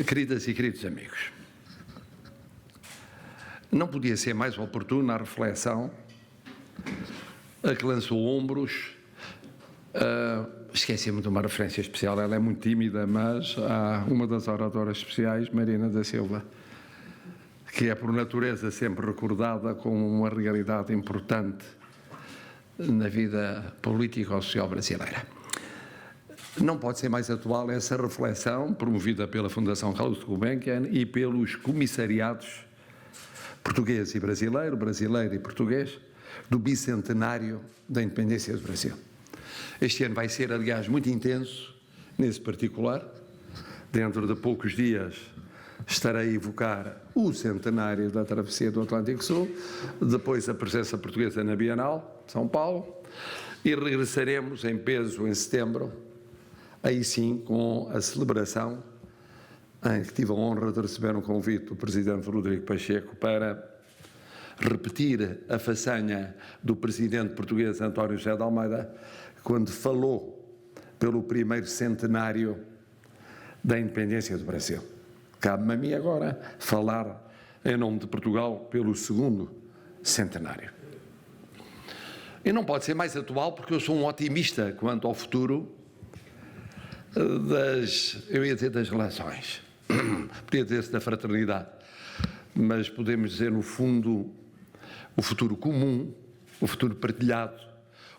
Queridas e queridos amigos, não podia ser mais oportuna a reflexão a que lançou ombros. Esqueci-me de uma referência especial, ela é muito tímida, mas há uma das oradoras especiais, Marina da Silva, que é por natureza sempre recordada como uma realidade importante na vida política ou social brasileira. Não pode ser mais atual essa reflexão promovida pela Fundação Carlos Gulbenkian e pelos comissariados português e brasileiro, brasileiro e português, do bicentenário da independência do Brasil. Este ano vai ser, aliás, muito intenso nesse particular. Dentro de poucos dias estarei a evocar o centenário da travessia do Atlântico Sul, depois a presença portuguesa na Bienal, São Paulo, e regressaremos em peso em setembro, aí sim com a celebração em que tive a honra de receber um convite do Presidente Rodrigo Pacheco para repetir a façanha do Presidente português António José de Almeida, quando falou pelo primeiro centenário da independência do Brasil. Cabe-me a mim agora falar em nome de Portugal pelo segundo centenário. E não pode ser mais atual porque eu sou um otimista quanto ao futuro das relações. Podia dizer-se da fraternidade, mas podemos dizer, no fundo, o futuro comum, o futuro partilhado,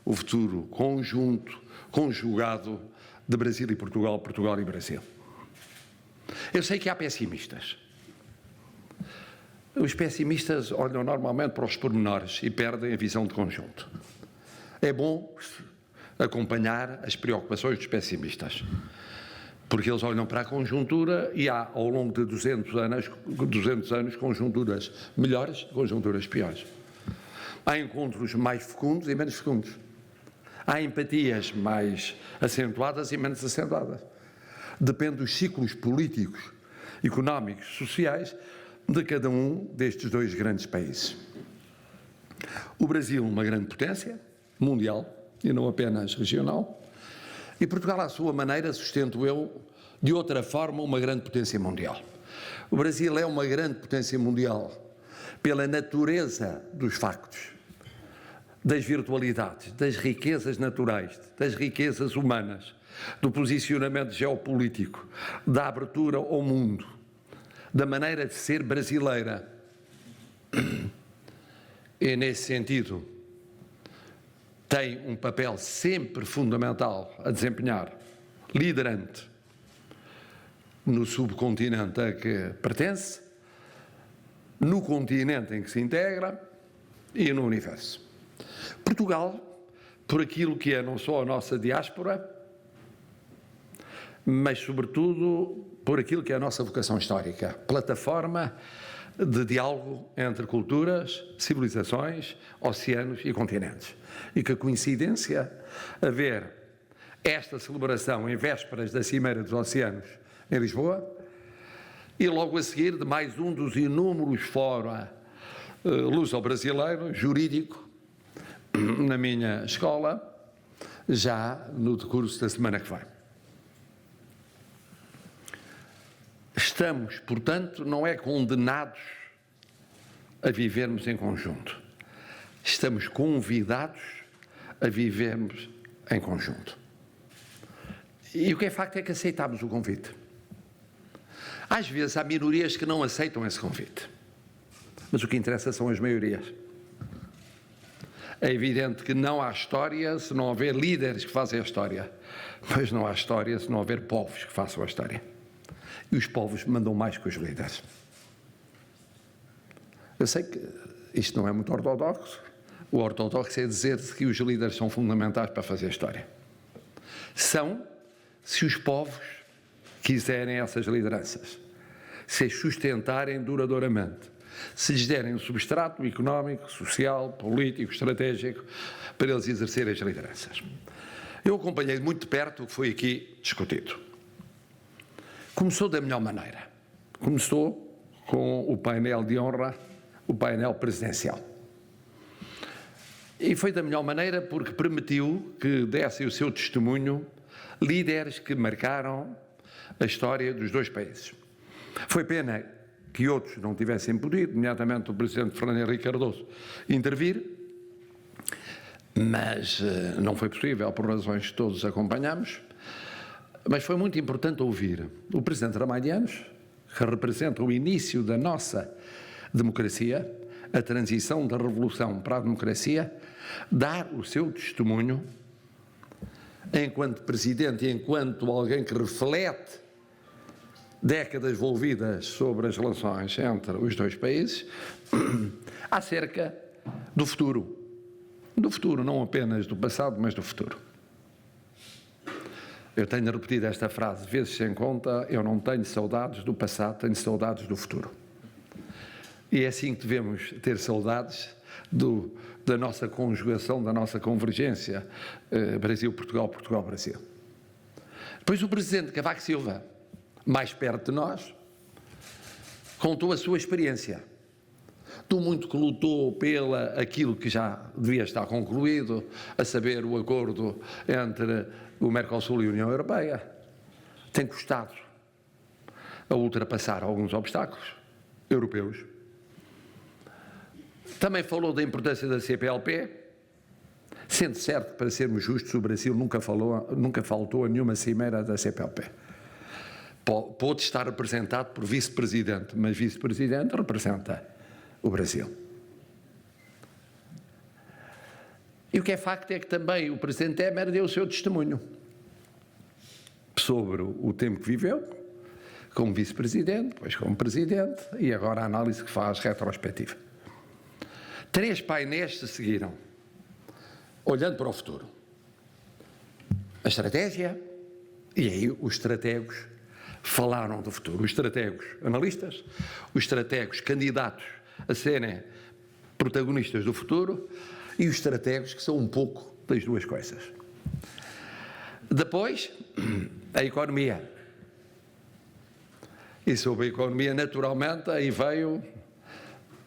o futuro conjunto, conjugado de Brasil e Portugal, Portugal e Brasil. Eu sei que há pessimistas. Os pessimistas olham normalmente para os pormenores e perdem a visão de conjunto. É bom acompanhar as preocupações dos pessimistas, porque eles olham para a conjuntura e há, ao longo de 200 anos, conjunturas melhores, conjunturas piores. Há encontros mais fecundos e menos fecundos. Há empatias mais acentuadas e menos acentuadas. Depende dos ciclos políticos, económicos, sociais de cada um destes dois grandes países. O Brasil, uma grande potência mundial e não apenas regional, e Portugal, à sua maneira, sustento eu, de outra forma, uma grande potência mundial. O Brasil é uma grande potência mundial pela natureza dos factos, das virtualidades, das riquezas naturais, das riquezas humanas, do posicionamento geopolítico, da abertura ao mundo, da maneira de ser brasileira. E, nesse sentido, tem um papel sempre fundamental a desempenhar, liderante, no subcontinente a que pertence, no continente em que se integra e no universo. Portugal, por aquilo que é não só a nossa diáspora, mas, sobretudo, por aquilo que é a nossa vocação histórica, plataforma de diálogo entre culturas, civilizações, oceanos e continentes. E que coincidência haver esta celebração em vésperas da Cimeira dos Oceanos em Lisboa e logo a seguir de mais um dos inúmeros fóruns luso-brasileiro, jurídico, na minha escola, já no decurso da semana que vem. Estamos, portanto, não é condenados a vivermos em conjunto. Estamos convidados a vivermos em conjunto. E o que é facto é que aceitámos o convite. Às vezes há minorias que não aceitam esse convite, mas o que interessa são as maiorias. É evidente que não há história se não houver líderes que fazem a história, mas não há história se não houver povos que façam a história. E os povos mandam mais que os líderes. Eu sei que isto não é muito ortodoxo. O ortodoxo é dizer que os líderes são fundamentais para fazer a história. São, se os povos quiserem essas lideranças, se as sustentarem duradouramente, se lhes derem um substrato económico, social, político, estratégico, para eles exercerem as lideranças. Eu acompanhei muito de perto o que foi aqui discutido. Começou da melhor maneira. Começou com o painel de honra, o painel presidencial. E foi da melhor maneira porque permitiu que dessem o seu testemunho líderes que marcaram a história dos dois países. Foi pena que outros não tivessem podido, nomeadamente o Presidente Fernando Henrique Cardoso, intervir, mas não foi possível, por razões que todos acompanhamos. Mas foi muito importante ouvir o Presidente Ramalhianos, que representa o início da nossa democracia, a transição da revolução para a democracia, dar o seu testemunho enquanto Presidente e enquanto alguém que reflete décadas envolvidas sobre as relações entre os dois países, acerca do futuro. Do futuro, não apenas do passado, mas do futuro. Eu tenho repetido esta frase vezes sem conta: eu não tenho saudades do passado, tenho saudades do futuro. E é assim que devemos ter saudades da nossa conjugação, da nossa convergência Brasil-Portugal, Portugal-Brasil. Depois o Presidente Cavaco Silva, mais perto de nós, contou a sua experiência, do muito que lutou pela aquilo que já devia estar concluído, a saber, o acordo entre o Mercosul e a União Europeia. Tem custado a ultrapassar alguns obstáculos europeus. Também falou da importância da CPLP, sendo certo que, para sermos justos, o Brasil nunca faltou a nenhuma cimeira da CPLP. Pode estar representado por vice-presidente, mas vice-presidente representa o Brasil. E o que é facto é que também o Presidente Temer deu o seu testemunho sobre o tempo que viveu, como vice-presidente, depois como presidente, e agora a análise que faz retrospectiva. 3 painéis se seguiram, olhando para o futuro. A estratégia, e aí os estratégos falaram do futuro. Os estratégos analistas, os estratégos candidatos a serem protagonistas do futuro e os estratégos que são um pouco das duas coisas. Depois, a economia. E sobre a economia, naturalmente, aí veio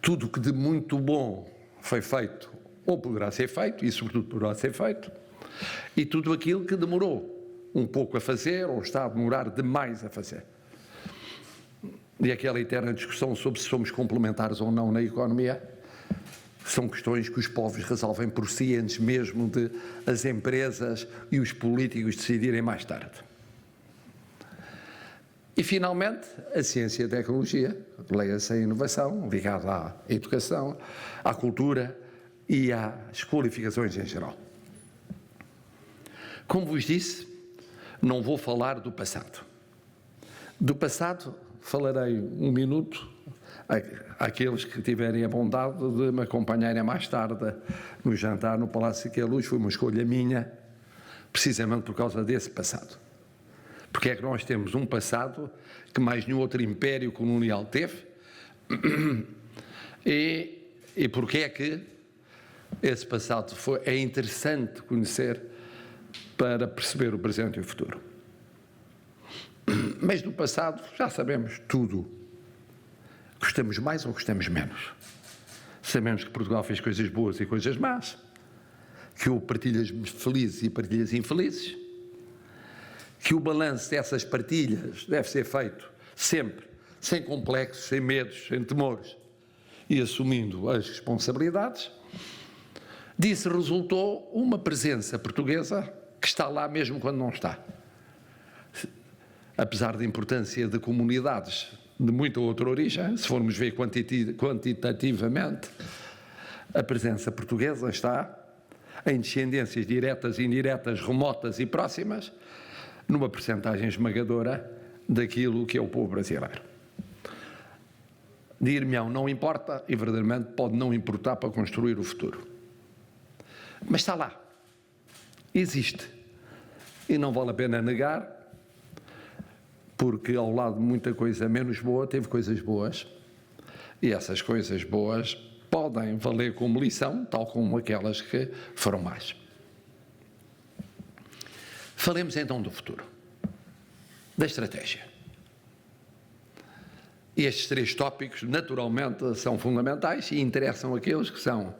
tudo que de muito bom foi feito ou poderá ser feito, e sobretudo poderá ser feito, e tudo aquilo que demorou um pouco a fazer ou está a demorar demais a fazer. E aquela eterna discussão sobre se somos complementares ou não na economia, são questões que os povos resolvem por si, antes mesmo de as empresas e os políticos decidirem mais tarde. E, finalmente, a ciência e a tecnologia, leia-se a inovação, ligada à educação, à cultura e às qualificações em geral. Como vos disse, não vou falar do passado. Do passado falarei um minuto àqueles que tiverem a bondade de me acompanharem mais tarde no jantar no Palácio que é Luz. Foi uma escolha minha, precisamente por causa desse passado. Porque é que nós temos um passado que mais nenhum outro império colonial teve e porque é que esse passado é interessante conhecer para perceber o presente e o futuro. Mas do passado já sabemos tudo. Gostamos mais ou gostamos menos. Sabemos que Portugal fez coisas boas e coisas más, que houve partilhas felizes e partilhas infelizes, que o balanço dessas partilhas deve ser feito sempre, sem complexos, sem medos, sem temores, e assumindo as responsabilidades. Disso resultou uma presença portuguesa que está lá mesmo quando não está. Apesar da importância de comunidades de muita outra origem, se formos ver quantitativamente, a presença portuguesa está em descendências diretas e indiretas, remotas e próximas, numa percentagem esmagadora daquilo que é o povo brasileiro. Dir-me-ão, não importa, e verdadeiramente pode não importar para construir o futuro. Mas está lá, existe, e não vale a pena negar, porque ao lado de muita coisa menos boa, teve coisas boas, e essas coisas boas podem valer como lição, tal como aquelas que foram más. Falemos então do futuro, da estratégia. E estes 3 tópicos, naturalmente, são fundamentais e interessam aqueles que são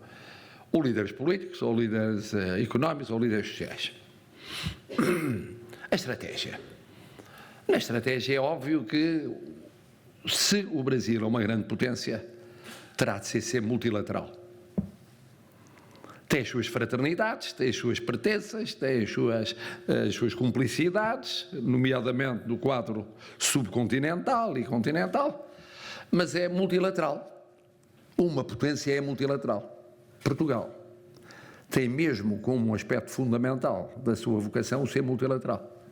ou líderes políticos, ou líderes económicos, ou líderes sociais. A estratégia. Na estratégia é óbvio que se o Brasil é uma grande potência, terá de ser multilateral. Tem as suas fraternidades, tem as suas pertenças, tem as suas cumplicidades, nomeadamente no quadro subcontinental e continental, mas é multilateral. Uma potência é multilateral. Portugal tem mesmo como um aspecto fundamental da sua vocação o ser multilateral.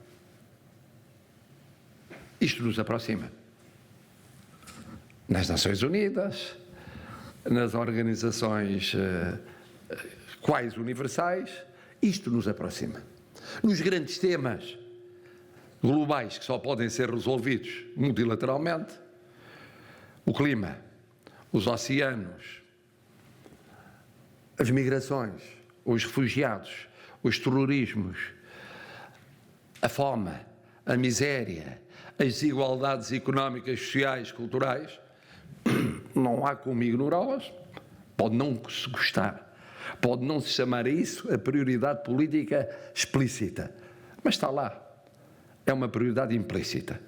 Isto nos aproxima. Nas Nações Unidas, nas organizações quais universais, isto nos aproxima. Nos grandes temas globais que só podem ser resolvidos multilateralmente, o clima, os oceanos, as migrações, os refugiados, os terrorismos, a fome, a miséria, as desigualdades económicas, sociais, culturais, não há como ignorá-las. Pode não se gostar, pode não se chamar a isso a prioridade política explícita, mas está lá. É uma prioridade implícita.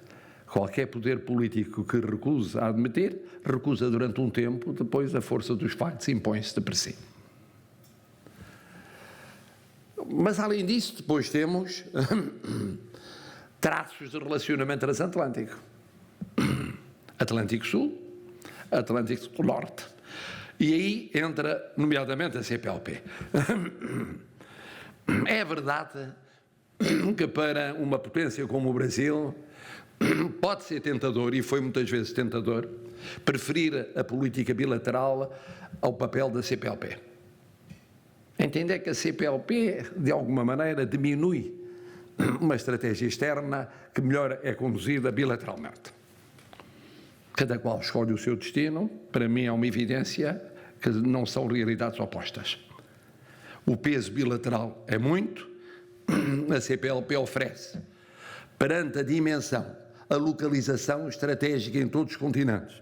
Qualquer poder político que recusa a admitir, recusa durante um tempo, depois a força dos factos impõe-se de per si. Mas, além disso, depois temos traços de relacionamento transatlântico. Atlântico Sul, Atlântico Norte. E aí entra, nomeadamente, a CPLP. É verdade que para uma potência como o Brasil pode ser tentador, e foi muitas vezes tentador, preferir a política bilateral ao papel da CPLP. Entender que a CPLP, de alguma maneira, diminui uma estratégia externa que melhor é conduzida bilateralmente. Cada qual escolhe o seu destino. Para mim é uma evidência que não são realidades opostas. O peso bilateral é muito, a CPLP oferece, perante a dimensão, a localização estratégica em todos os continentes,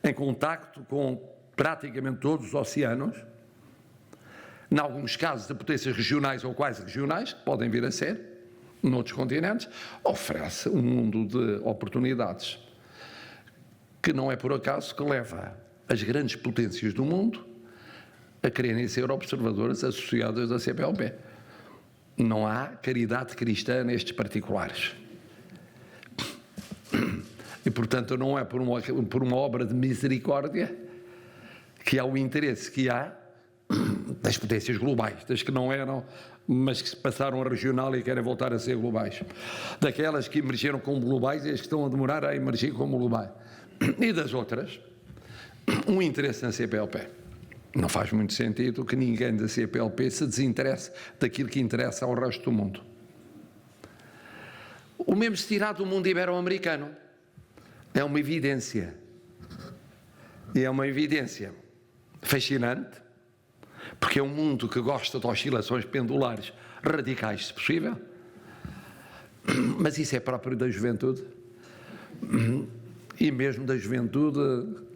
em contacto com praticamente todos os oceanos, em alguns casos de potências regionais ou quase regionais, que podem vir a ser, noutros continentes, oferece um mundo de oportunidades que não é por acaso que leva as grandes potências do mundo a quererem ser observadoras associadas da CPLP. Não há caridade cristã nestes particulares. E, portanto, não é por uma obra de misericórdia que há o interesse que há das potências globais, das que não eram, mas que se passaram a regional e querem voltar a ser globais. Daquelas que emergiram como globais e as que estão a demorar a emergir como globais. E das outras, um interesse na CPLP. Não faz muito sentido que ninguém da CPLP se desinteresse daquilo que interessa ao resto do mundo. O mesmo se dirá do mundo ibero-americano. É uma evidência. E é uma evidência fascinante, porque é um mundo que gosta de oscilações pendulares radicais, se possível, mas isso é próprio da juventude, e mesmo da juventude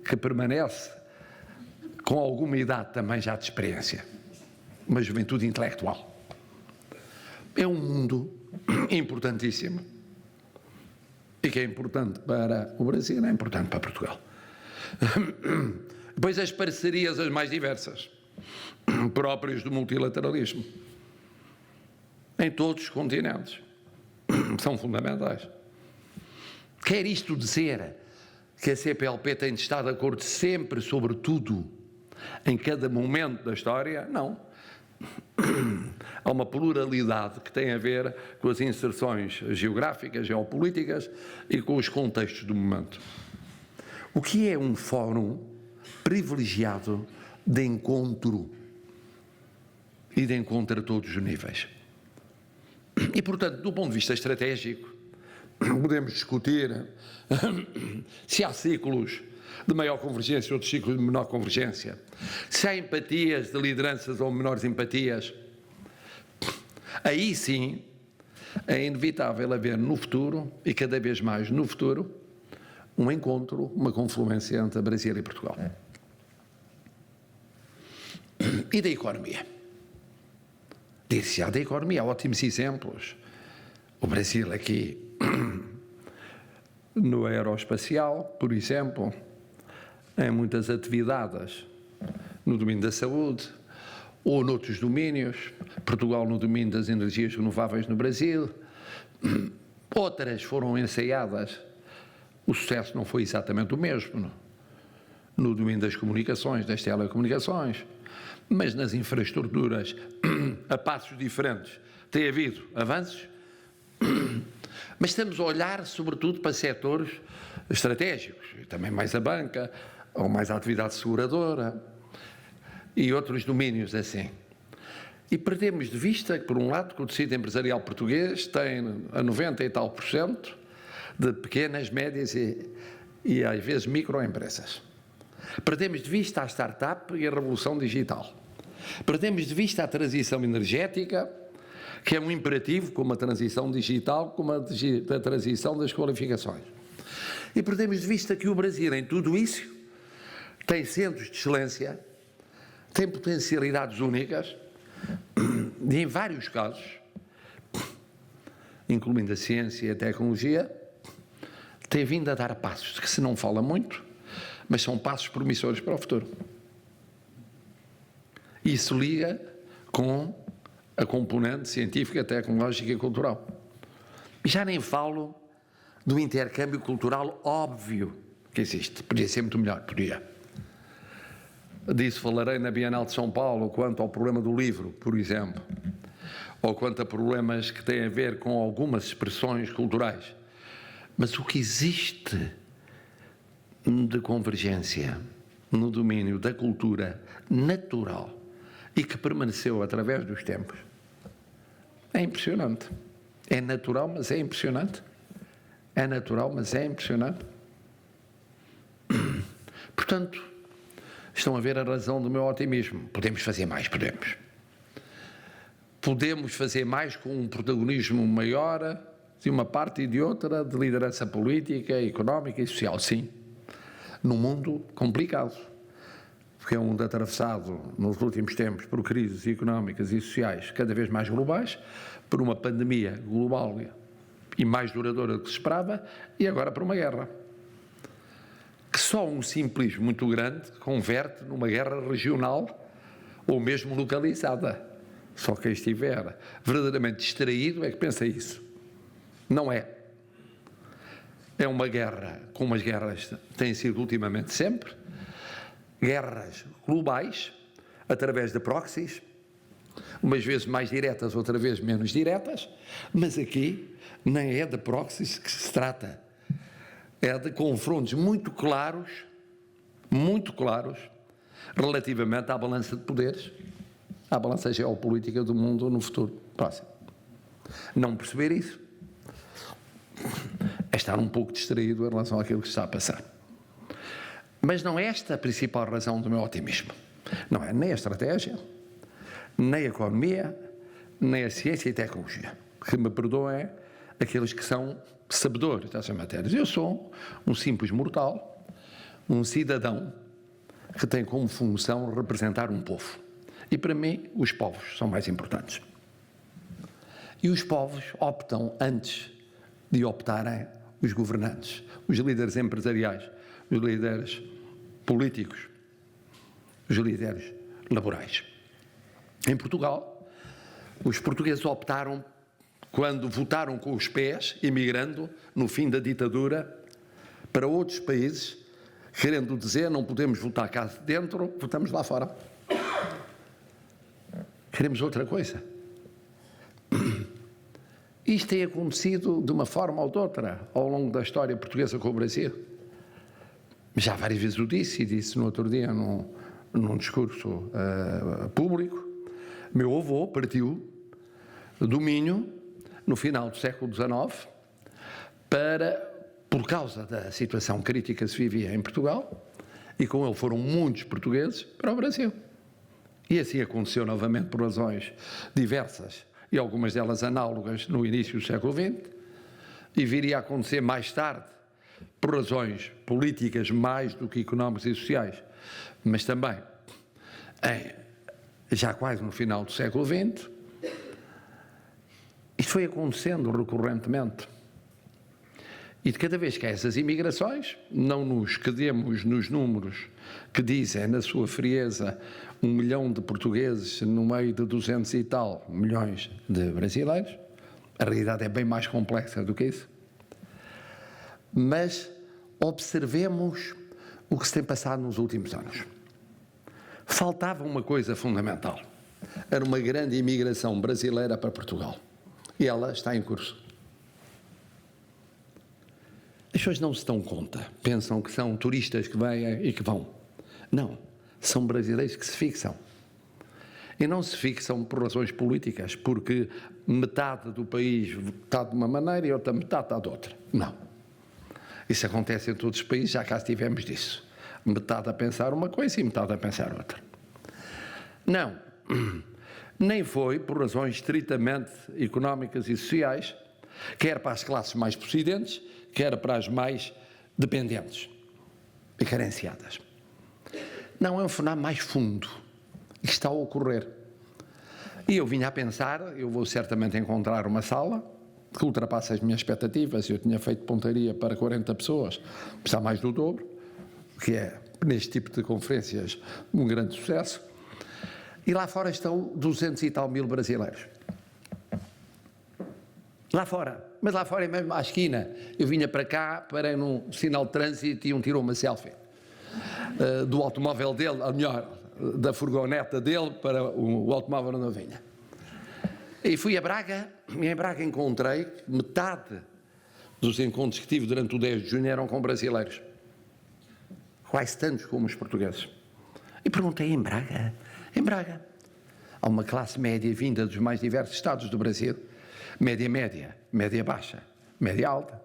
que permanece com alguma idade também já de experiência, uma juventude intelectual. É um mundo importantíssimo, e que é importante para o Brasil, é importante para Portugal. Depois as parcerias as mais diversas, próprias do multilateralismo, em todos os continentes, são fundamentais. Quer isto dizer que a CPLP tem de estar de acordo sempre sobre tudo, em cada momento da história? Não. Há uma pluralidade que tem a ver com as inserções geográficas, geopolíticas e com os contextos do momento. O que é um fórum privilegiado de encontro e de encontro a todos os níveis. E, portanto, do ponto de vista estratégico, podemos discutir se há ciclos de maior convergência ou outros ciclos de menor convergência, se há empatias de lideranças ou menores empatias. Aí sim é inevitável haver no futuro, e cada vez mais no futuro, um encontro, uma confluência entre Brasil e Portugal. E da economia? Dir-se-á da economia, há ótimos exemplos. O Brasil aqui no aeroespacial, por exemplo, em muitas atividades no domínio da saúde ou noutros domínios. Portugal no domínio das energias renováveis no Brasil. Outras foram ensaiadas. O sucesso não foi exatamente o mesmo no domínio das comunicações, das telecomunicações, mas nas infraestruturas, a passos diferentes, tem havido avanços, mas estamos a olhar sobretudo para setores estratégicos, também mais a banca, ou mais a atividade seguradora e outros domínios assim. E perdemos de vista que, por um lado, que o tecido empresarial português tem a 90 e tal % de pequenas, médias e às vezes microempresas. Perdemos de vista a startup e a revolução digital. Perdemos de vista a transição energética, que é um imperativo, como a transição digital, como a transição das qualificações. E perdemos de vista que o Brasil, em tudo isso, tem centros de excelência, tem potencialidades únicas, e em vários casos, incluindo a ciência e a tecnologia, tem vindo a dar passos, de que se não fala muito, mas são passos promissores para o futuro. Isso liga com a componente científica, tecnológica e cultural. E já nem falo do intercâmbio cultural óbvio que existe. Podia ser muito melhor, podia. Disso falarei na Bienal de São Paulo, quanto ao problema do livro, por exemplo, ou quanto a problemas que têm a ver com algumas expressões culturais. Mas o que existe de convergência no domínio da cultura natural e que permaneceu através dos tempos é impressionante. É natural, mas é impressionante. É natural, mas é impressionante. Portanto, estão a ver a razão do meu otimismo. Podemos fazer mais, podemos. Podemos fazer mais com um protagonismo maior de uma parte e de outra, de liderança política, económica e social, sim. Num mundo complicado, porque é um mundo atravessado nos últimos tempos por crises económicas e sociais cada vez mais globais, por uma pandemia global e mais duradoura do que se esperava, e agora por uma guerra, que só um simplismo muito grande converte numa guerra regional ou mesmo localizada. Só quem estiver verdadeiramente distraído é que pensa isso. Não é. É uma guerra, como as guerras têm sido ultimamente sempre, guerras globais, através de proxies, umas vezes mais diretas, outras vezes menos diretas, mas aqui nem é de proxies que se trata. É de confrontos muito claros, relativamente à balança de poderes, à balança geopolítica do mundo no futuro próximo. Não perceber isso é estar um pouco distraído em relação àquilo que está a passar. Mas não é esta a principal razão do meu otimismo. Não é nem a estratégia, nem a economia, nem a ciência e tecnologia. Que me perdoem aqueles que são sabedores dessas matérias. Eu sou um simples mortal, um cidadão que tem como função representar um povo. E para mim, os povos são mais importantes. E os povos optam antes de optarem os governantes, os líderes empresariais, os líderes políticos, os líderes laborais. Em Portugal, os portugueses optaram quando votaram com os pés, emigrando no fim da ditadura, para outros países, querendo dizer, não podemos votar cá dentro, votamos lá fora. Queremos outra coisa. Isto tem acontecido de uma forma ou de outra ao longo da história portuguesa com o Brasil. Já várias vezes o disse, e disse no outro dia num discurso público. Meu avô partiu do Minho no final do século XIX por causa da situação crítica que se vivia em Portugal, e com ele foram muitos portugueses para o Brasil. E assim aconteceu novamente por razões diversas, e algumas delas análogas no início do século XX, e viria a acontecer mais tarde, por razões políticas mais do que económicas e sociais, mas também, já quase no final do século XX, isto foi acontecendo recorrentemente. E de cada vez que há essas imigrações, não nos quedemos nos números que dizem, na sua frieza, 1 milhão de portugueses no meio de 200 e tal milhões de brasileiros. A realidade é bem mais complexa do que isso. Mas observemos o que se tem passado nos últimos anos. Faltava uma coisa fundamental. Era uma grande imigração brasileira para Portugal. E ela está em curso. As pessoas não se dão conta, pensam que são turistas que vêm e que vão. Não, são brasileiros que se fixam. E não se fixam por razões políticas, porque metade do país está de uma maneira e outra metade está de outra. Não. Isso acontece em todos os países, já cá estivemos disso. Metade a pensar uma coisa e metade a pensar outra. Não, nem foi por razões estritamente económicas e sociais, quer para as classes mais possidentes, quer para as mais dependentes e carenciadas. Não, é um fenómeno mais fundo que está a ocorrer. E eu vinha a pensar, eu vou certamente encontrar uma sala que ultrapassa as minhas expectativas. Eu tinha feito pontaria para 40 pessoas, está mais do dobro, que é, neste tipo de conferências, um grande sucesso. E lá fora estão 200 e tal mil brasileiros. Lá fora, mas lá fora é mesmo à esquina. Eu vinha para cá, parei num sinal de trânsito e tirou uma selfie do automóvel dele, ou melhor, da furgoneta dele para o automóvel onde eu vinha. E fui a Braga, e em Braga encontrei que metade dos encontros que tive durante o 10 de junho eram com brasileiros. Quase tantos como os portugueses. E perguntei, em Braga? Em Braga. Há uma classe média vinda dos mais diversos estados do Brasil. Média, média baixa, média alta.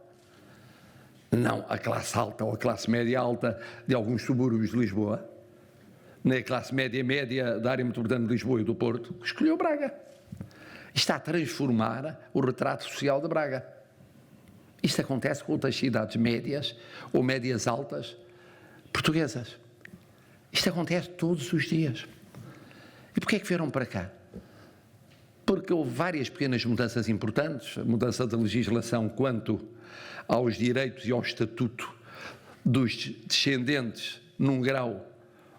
Não a classe alta ou a classe média alta de alguns subúrbios de Lisboa, nem a classe média da área metropolitana de Lisboa e do Porto, que escolheu Braga. Está a transformar o retrato social de Braga. Isto acontece com outras cidades médias ou médias altas portuguesas. Isto acontece todos os dias. E porquê é que vieram para cá? Porque houve várias pequenas mudanças importantes, a mudança da legislação quanto aos direitos e ao estatuto dos descendentes num grau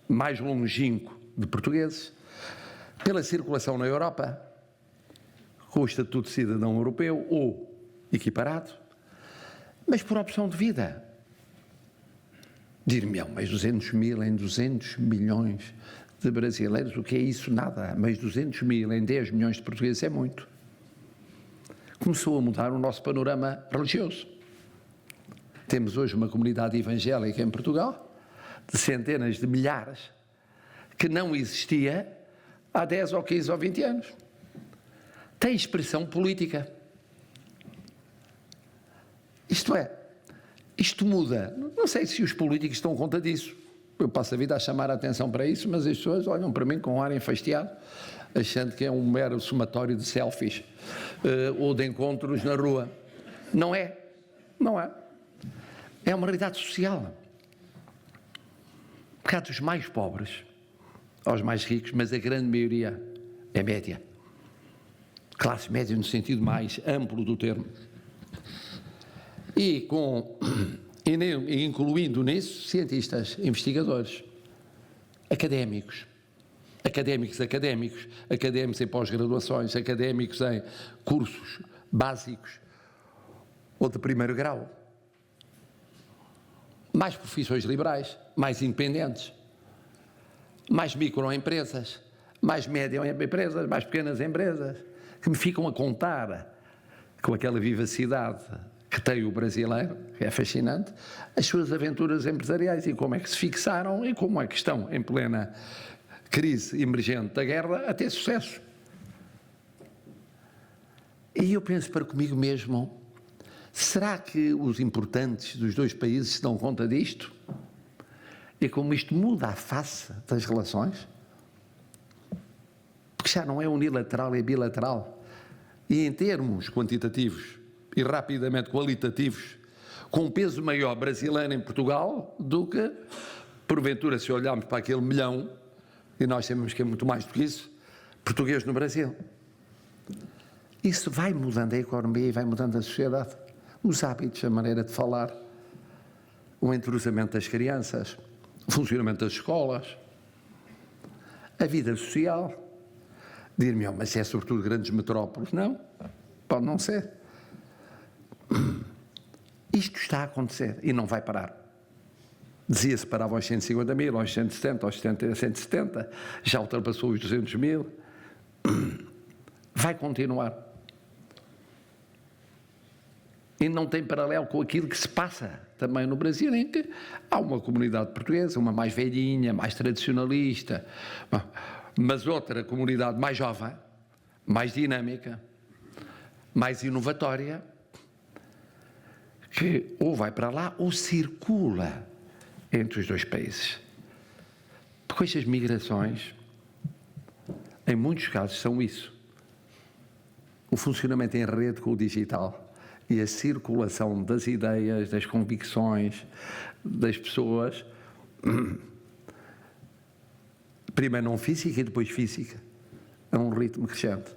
mais longínquo de portugueses, pela circulação na Europa, com o estatuto de cidadão europeu ou equiparado, mas por opção de vida. Dir-me-ão, mas 200 mil em 200 milhões de brasileiros, o que é isso? Nada. Mas 200 mil em 10 milhões de portugueses é muito. Começou a mudar o nosso panorama religioso. Temos hoje uma comunidade evangélica em Portugal, de centenas de milhares, que não existia há 10 ou 15 ou 20 anos. Tem expressão política. Isto é, isto muda. Não sei se os políticos estão conta disso. Eu passo a vida a chamar a atenção para isso, mas as pessoas olham para mim com um ar enfastiado, achando que é um mero somatório de selfies ou de encontros na rua. Não é. Não é. É uma realidade social. Porque há dos mais pobres aos mais ricos, mas a grande maioria é média. Classe média no sentido mais amplo do termo. E incluindo nisso cientistas, investigadores, académicos em pós-graduações, académicos em cursos básicos ou de primeiro grau, mais profissões liberais, mais independentes, mais microempresas, mais médias empresas, mais pequenas empresas, que me ficam a contar com aquela vivacidade que tem o brasileiro, que é fascinante, as suas aventuras empresariais e como é que se fixaram e como é que estão em plena crise emergente da guerra a ter sucesso. E eu penso para comigo mesmo, será que os importantes dos dois países se dão conta disto? E como isto muda a face das relações? Porque já não é unilateral, é bilateral. E em termos quantitativos e rapidamente qualitativos, com um peso maior brasileiro em Portugal do que, porventura, se olharmos para aquele milhão, e nós sabemos que é muito mais do que isso, português no Brasil. Isso vai mudando a economia e vai mudando a sociedade. os hábitos, a maneira de falar, o entrosamento das crianças, o funcionamento das escolas, a vida social. Dir-me, mas é sobretudo grandes metrópoles. Não, pode não ser. Isto está a acontecer e não vai parar. Dizia-se que parava aos 150 mil, aos 170, aos 170, já ultrapassou os 200 mil. Vai continuar. E não tem paralelo com aquilo que se passa também no Brasil, em que há uma comunidade portuguesa, uma mais velhinha, mais tradicionalista, mas outra comunidade mais jovem, mais dinâmica, mais inovatória, que ou vai para lá ou circula entre os dois países. Porque estas migrações, em muitos casos, são isso. O funcionamento em rede com o digital e a circulação das ideias, das convicções das pessoas, primeiro não física e depois física, a um ritmo crescente.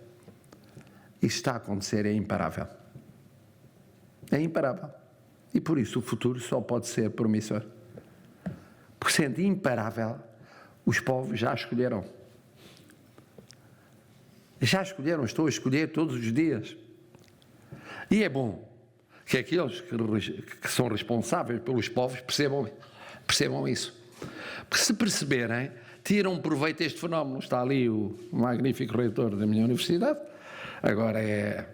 Isto está a acontecer, é imparável. É imparável. E por isso o futuro só pode ser promissor. Porque sendo imparável, os povos já escolheram. Já escolheram, estou a escolher todos os dias. E é bom que aqueles que são responsáveis pelos povos percebam isso. Porque se perceberem, tiram proveito deste fenómeno. Está ali o magnífico reitor da minha universidade, agora é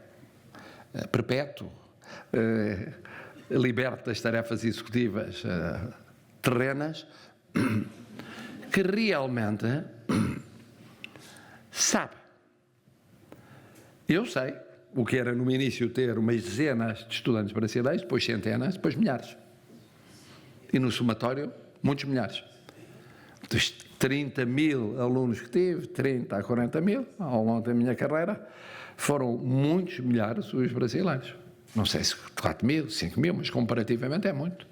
perpétuo, liberto das tarefas executivas terrenas, que realmente sabe. Eu sei o que era no início ter umas dezenas de estudantes brasileiros, depois centenas, depois milhares. E no somatório, muitos milhares. Dos 30 mil alunos que tive, 30 a 40 mil, ao longo da minha carreira, foram muitos milhares os brasileiros. Não sei se 4 mil, 5 mil, mas comparativamente é muito.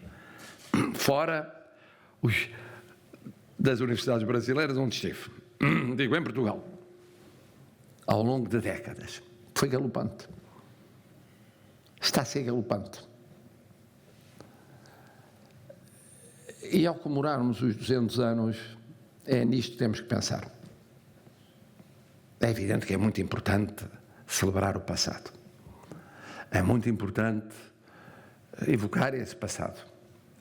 Fora das universidades brasileiras onde estive. Digo, em Portugal. Ao longo de décadas. Foi galopante. Está a ser galopante. E ao comemorarmos os 200 anos, é nisto que temos que pensar. É evidente que é muito importante celebrar o passado. É muito importante evocar esse passado.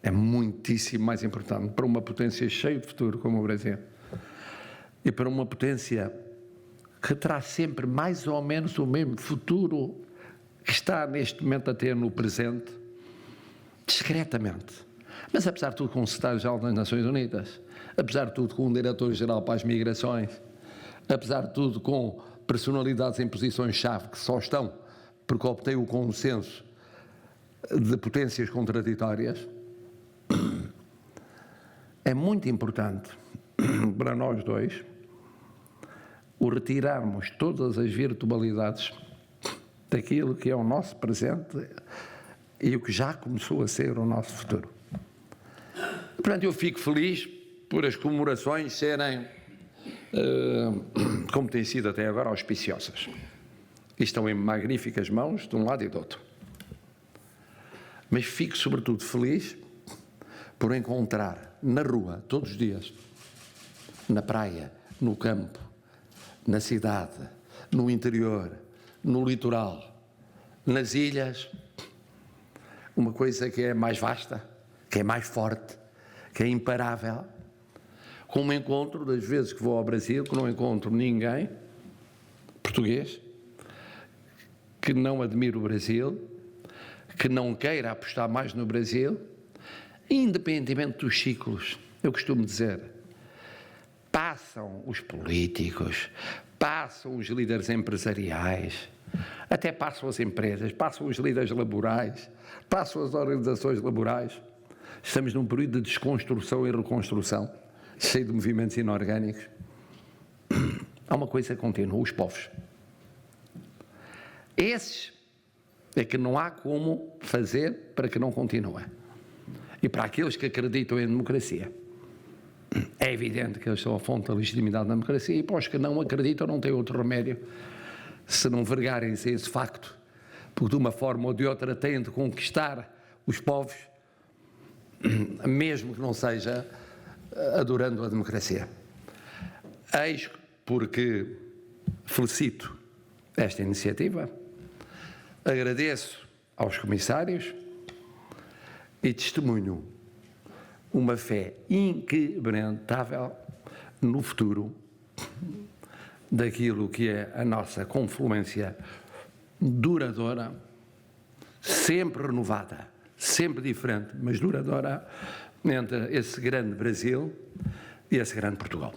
É muitíssimo mais importante para uma potência cheia de futuro como o Brasil. E para uma potência que terá sempre mais ou menos o mesmo futuro que está neste momento a ter no presente, discretamente. Mas apesar de tudo com o secretário-geral das Nações Unidas, apesar de tudo com o diretor-geral para as migrações, apesar de tudo com personalidades em posições-chave que só estão porque obtêm o consenso de potências contraditórias, é muito importante para nós dois o retirarmos todas as virtualidades daquilo que é o nosso presente e o que já começou a ser o nosso futuro. Portanto, eu fico feliz por as comemorações serem, como têm sido até agora, auspiciosas. E estão em magníficas mãos de um lado e do outro. Mas fico sobretudo feliz por encontrar na rua, todos os dias, na praia, no campo, na cidade, no interior, no litoral, nas ilhas, uma coisa que é mais vasta, que é mais forte, que é imparável, como encontro, das vezes que vou ao Brasil, que não encontro ninguém português que não admire o Brasil, que não queira apostar mais no Brasil, independentemente dos ciclos. Eu costumo dizer, passam os políticos, passam os líderes empresariais, até passam as empresas, passam os líderes laborais, passam as organizações laborais. Estamos num período de desconstrução e reconstrução, cheio de movimentos inorgânicos. Há uma coisa que continua, os povos. Esses é que não há como fazer para que não continuem. E para aqueles que acreditam em democracia, é evidente que eles são a fonte da legitimidade da democracia, e para os que não acreditam não têm outro remédio se não vergarem-se a esse facto porque de uma forma ou de outra têm de conquistar os povos, mesmo que não seja adorando a democracia. Eis porque felicito esta iniciativa, agradeço aos comissários e testemunho uma fé inquebrantável no futuro daquilo que é a nossa confluência duradoura, sempre renovada, sempre diferente, mas duradoura, entre esse grande Brasil e esse grande Portugal.